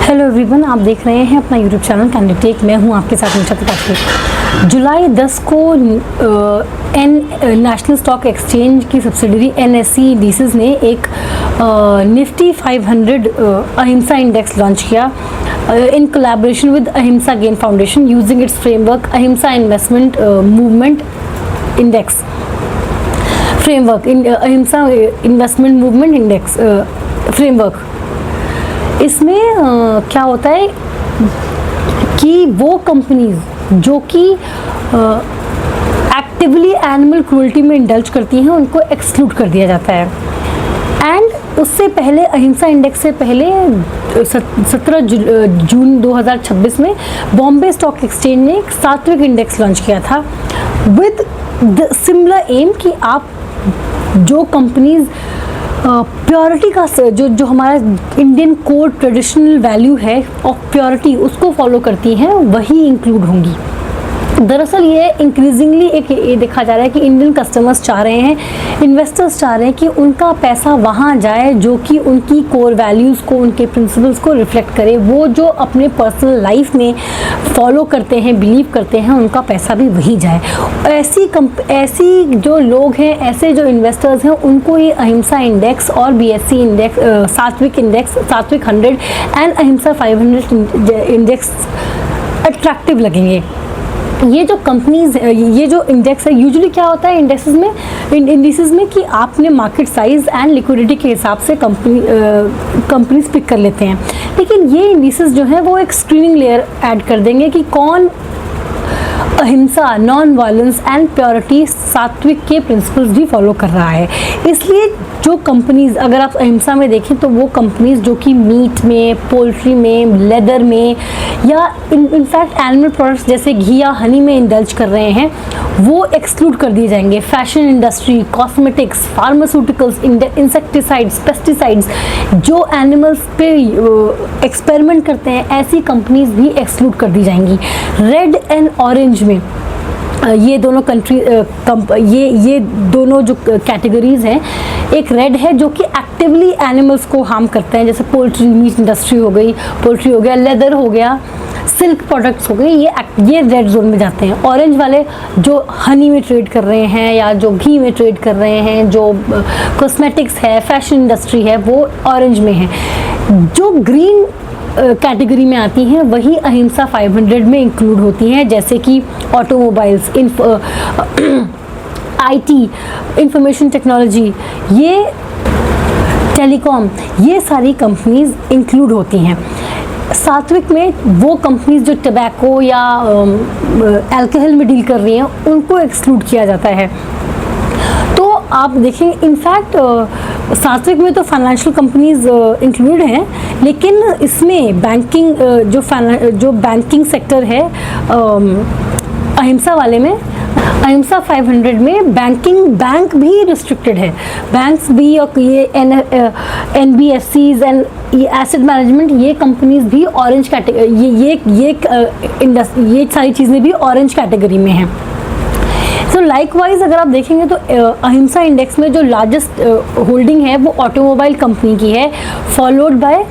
Hello everyone, आप देख रहे हैं अपना यूट्यूब चैनल कैंडिड टेक। मैं हूं आपके साथ निशा त्रिपाठी। जुलाई 10 को नेशनल स्टॉक एक्सचेंज की सब्सिडरी NSE इंडिसेस ने एक निफ्टी 500 अहिंसा इंडेक्स लॉन्च किया इन कोलैबोरेशन विद अहिंसा gain foundation using its framework अहिंसा इन्वेस्टमेंट मूवमेंट इंडेक्स फ्रेमवर्क अहिंसा इन्वेस्टमेंट मूवमेंट इंडेक्स फ्रेमवर्क। इसमें क्या होता है कि वो कंपनीज जो कि एक्टिवली एनिमल क्रूल्टी में इंडल्ज करती हैं उनको एक्सक्लूड कर दिया जाता है। एंड उससे पहले अहिंसा इंडेक्स से पहले 17 जून 2026 में बॉम्बे स्टॉक एक्सचेंज ने एक सात्विक इंडेक्स लॉन्च किया था विद द सिमिलर एम कि आप जो कंपनीज प्योरिटी का जो हमारा इंडियन कोर ट्रेडिशनल वैल्यू है ऑफ प्योरिटी उसको फॉलो करती हैं वही इंक्लूड होंगी। दरअसल ये इंक्रीजिंगली ये देखा जा रहा है कि इंडियन कस्टमर्स चाह रहे हैं, इन्वेस्टर्स चाह रहे हैं कि उनका पैसा वहाँ जाए जो कि उनकी कोर वैल्यूज़ को, उनके प्रिंसिपल्स को रिफ्लेक्ट करे। वो जो अपने पर्सनल लाइफ में फॉलो करते हैं, बिलीव करते हैं, उनका पैसा भी वहीं जाए। ऐसी जो लोग हैं, ऐसे जो इन्वेस्टर्स हैं, उनको ये अहिंसा इंडेक्स और BSE इंडेक्स, सात्विक इंडेक्स, सात्विक 100 एंड अहिंसा 500 इंडेक्स अट्रैक्टिव लगेंगे। ये जो कंपनीज, ये जो इंडेक्स है, यूजुअली क्या होता है इंडिसेस में कि आपने मार्केट साइज एंड लिक्विडिटी के हिसाब से कंपनीज पिक कर लेते हैं, लेकिन ये इंडिसेस जो है वो एक स्क्रीनिंग लेयर ऐड कर देंगे कि कौन अहिंसा, नॉन वायलेंस एंड प्योरिटी, सात्विक के प्रिंसिपल्स भी फॉलो कर रहा है। इसलिए जो कंपनीज, अगर आप अहिंसा में देखें तो वो कंपनीज जो कि मीट में, पोल्ट्री में, लेदर में या इनफैक्ट एनिमल प्रोडक्ट्स जैसे घी या हनी में इंडल्ज कर रहे हैं वो एक्सक्लूड कर दिए जाएंगे। Fashion industry, cosmetics, pharmaceuticals, insecticides, pesticides, जो एनिमल्स पे एक्सपेरिमेंट करते हैं, ऐसी कंपनीज भी एक्सक्लूड कर दी जाएंगी। रेड एंड ऑरेंज में ये दोनों ये दोनों जो कैटेगरीज हैं, एक रेड है जो कि एक्टिवली एनिमल्स को हार्म करते हैं, जैसे पोल्ट्री, मीट इंडस्ट्री हो गई, पोल्ट्री हो गया, लेदर हो गया, सिल्क प्रोडक्ट्स हो गए, ये रेड जोन में जाते हैं। ऑरेंज वाले जो हनी में ट्रेड कर रहे हैं या जो घी में ट्रेड कर रहे हैं, जो कॉस्मेटिक्स है, फैशन इंडस्ट्री है, वो ऑरेंज में है। जो ग्रीन कैटेगरी में आती हैं वही अहिंसा 500 में इंक्लूड होती हैं, जैसे कि ऑटोमोबाइल्स, IT, इंफॉर्मेशन टेक्नोलॉजी, ये टेलीकॉम, ये सारी कंपनीज इंक्लूड होती हैं। सात्विक में वो कंपनीज जो टबैको या अल्कोहल में डील कर रही हैं उनको एक्सक्लूड किया जाता है। तो आप देखें, इनफैक्ट सात्विक में तो फाइनेंशियल कंपनीज इंक्लूड हैं, लेकिन इसमें बैंकिंग, जो बैंकिंग सेक्टर है अहिंसा वाले में, अहिंसा 500 में बैंक भी रिस्ट्रिक्टेड है। बैंक्स भी और ये NBFCs एंड ये एसेट मैनेजमेंट, ये कंपनीज भी ऑरेंज कैटेगरी, ये सारी चीज़ें भी ऑरेंज कैटेगरी में हैं। तो लाइकवाइज अगर आप देखेंगे तो अहिंसा इंडेक्स में जो लार्जेस्ट होल्डिंग है वो ऑटोमोबाइल कंपनी की है, फॉलोड बाय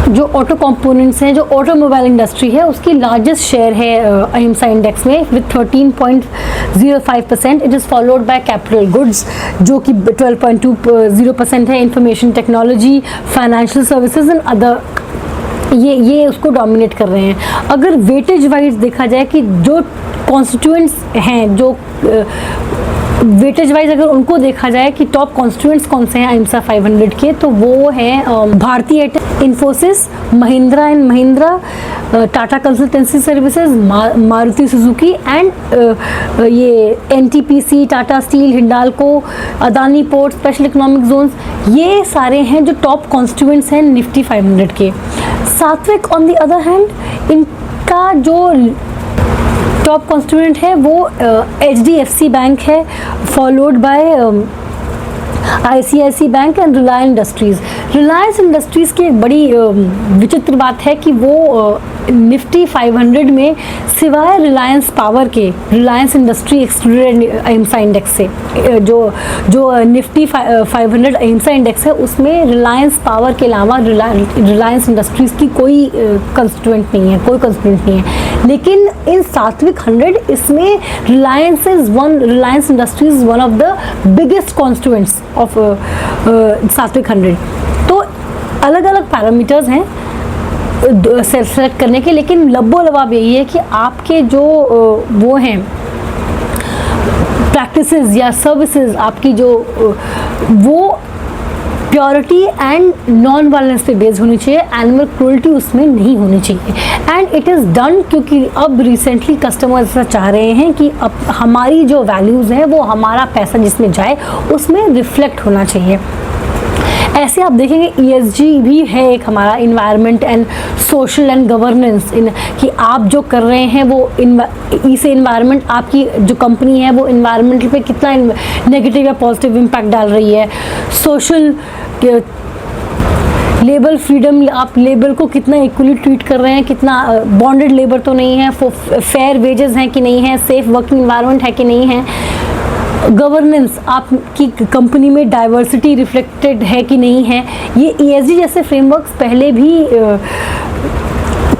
जो ऑटो कंपोनेंट्स हैं, जो ऑटोमोबाइल इंडस्ट्री है उसकी लार्जेस्ट शेयर है अहिंसा इंडेक्स में with 13.05%। It is followed by capital goods जो कि 12.20% है, information technology, financial services and other, ये उसको डोमिनेट कर रहे हैं। अगर वेटेज वाइज देखा जाए कि जो कॉन्स्टिट्यूएंट्स हैं, जो वेटेज वाइज अगर उनको देखा जाए कि टॉप कॉन्स्टिट्यूएंट्स कौन से हैं अहिंसा 500 के, तो वो हैं Bharti Airtel, Infosys, Mahindra and Mahindra, Tata consultancy services, Maruti Suzuki and ये NTPC, Tata steel, Hindalco, Adani port, special economic zones, ये सारे हैं जो टॉप कॉन्स्टिट्यूएंट्स हैं निफ्टी 500 के। सात्विक ऑन द अदर हैंड, इनका जो टॉप कॉन्स्टिट्यूएंट है वो HDFC बैंक है, followed by ICICI bank and Reliance industries. Reliance industries की एक बड़ी विचित्र बात है कि वो निफ्टी 500 में सिवाय रिलायंस पावर के, रिलायंस इंडस्ट्री एक्सक्लूडेड अहिंसा इंडेक्स से, जो निफ्टी 500 अहिंसा इंडेक्स है उसमें रिलायंस पावर के अलावा रिलायंस इंडस्ट्रीज की कोई कंस्टिट्यूएंट नहीं है, कोई कंस्टिट्यूएंट नहीं है। लेकिन इन सात्विक 100 इसमें Reliance industries is one of the biggest constituents of सात्विक 100। तो अलग अलग पैरामीटर्स हैं सेलेक्ट करने के, लेकिन लब्बो लबाब यही है कि आपके जो वो हैं प्रैक्टिसेस या सर्विसेज, आपकी जो वो प्योरिटी एंड नॉन वायलेंस पे बेस्ड होनी चाहिए, एनिमल क्रूअल्टी उसमें नहीं होनी चाहिए। एंड इट इज़ डन क्योंकि अब रिसेंटली कस्टमर्स ऐसा चाह रहे हैं कि अब हमारी जो वैल्यूज़ हैं वो हमारा पैसा जिसमें जाए उसमें रिफ्लेक्ट होना चाहिए। ऐसे आप देखेंगे ESG भी है एक हमारा, environment and social and governance, इन कि आप जो कर रहे हैं वो इससे इन्वायरमेंट, आपकी जो कंपनी है वो इन्वायरमेंट पे कितना नेगेटिव या पॉजिटिव इम्पैक्ट डाल रही है। सोशल लेबर फ्रीडम, आप लेबर को कितना इक्वली ट्रीट कर रहे हैं, कितना बॉन्डेड लेबर तो नहीं है, फेयर वेजेस हैं कि नहीं है, सेफ वर्किंग इन्वायरमेंट है कि नहीं है। गवर्नेंस, आपकी कंपनी में डाइवर्सिटी रिफ्लेक्टेड है कि नहीं है। ये ESG जैसे फ्रेमवर्क्स पहले भी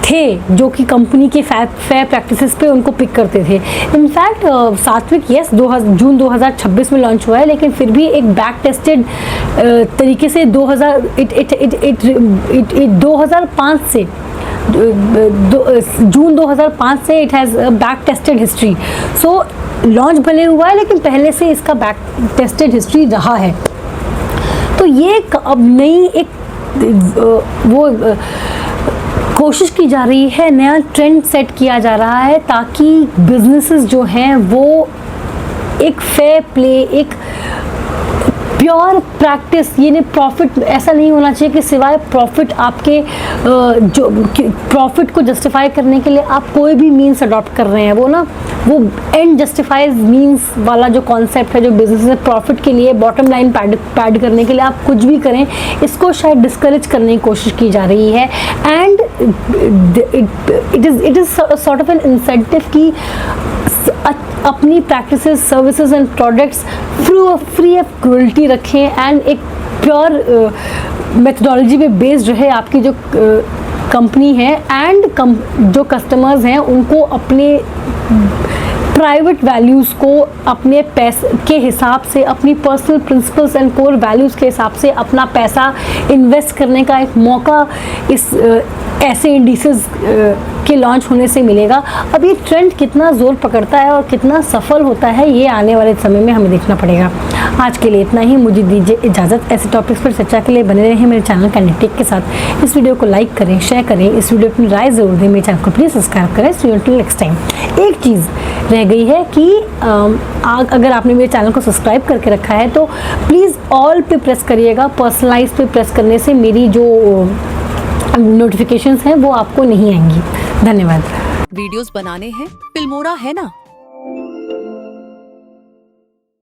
थे जो कि कंपनी के फेयर प्रैक्टिसेस पे उनको पिक करते थे। इनफैक्ट सात्विक जून 2026 में लॉन्च हुआ है, लेकिन फिर भी एक बैक टेस्टेड तरीके से 2005 से जून 2005 से it has back tested history. So launch भले हुआ है लेकिन पहले से इसका बैक टेस्टेड हिस्ट्री रहा है। तो ये अब नई एक वो कोशिश की जा रही है, नया ट्रेंड सेट किया जा रहा है ताकि बिजनेसेस जो हैं वो एक फेयर प्ले, एक प्योर प्रैक्टिस, ये नहीं प्रॉफिट, ऐसा नहीं होना चाहिए कि सिवाय प्रॉफिट आपके जो प्रॉफिट को जस्टिफाई करने के लिए आप कोई भी मीन्स अडॉप्ट कर रहे हैं, वो एंड जस्टिफाइज मीन्स वाला जो कॉन्सेप्ट है जो बिजनेस में प्रॉफिट के लिए बॉटम लाइन पैड करने के लिए आप कुछ भी करें, इसको शायद डिस्करेज करने की कोशिश की जा रही है। And it is sort of N incentive कि अपनी practices, services and products free of cruelty रखें एंड एक प्योर मेथडोलॉजी पे बेस्ड रहे आपकी जो कंपनी है, एंड जो कस्टमर्स हैं उनको अपने प्राइवेट वैल्यूज़ को अपने पैसे के हिसाब से, अपनी personal principles and core values के हिसाब से अपना पैसा इन्वेस्ट करने का एक मौका इस ऐसे इंडिसेस के लॉन्च होने से मिलेगा। अब ये ट्रेंड कितना ज़ोर पकड़ता है और कितना सफल होता है ये आने वाले समय में हमें देखना पड़ेगा। आज के लिए इतना ही, मुझे दीजिए इजाज़त। ऐसे टॉपिक्स पर चर्चा के लिए बने रहें मेरे चैनल कैंडिटेक के साथ। इस वीडियो को लाइक करें, शेयर करें, इस वीडियो अपनी राय ज़रूर दें, मेरे चैनल को प्लीज़ सब्सक्राइब करें। सी यू टिल नेक्स्ट टाइम। एक चीज़ रह गई है कि अगर आपने मेरे चैनल को सब्सक्राइब करके रखा है तो प्लीज़ ऑल पे प्रेस करिएगा। पर्सनलाइज पे प्रेस करने से मेरी जो नोटिफिकेशंस हैं वो आपको नहीं आएंगी। धन्यवाद। वीडियोस बनाने हैं फिल्मोरा है ना।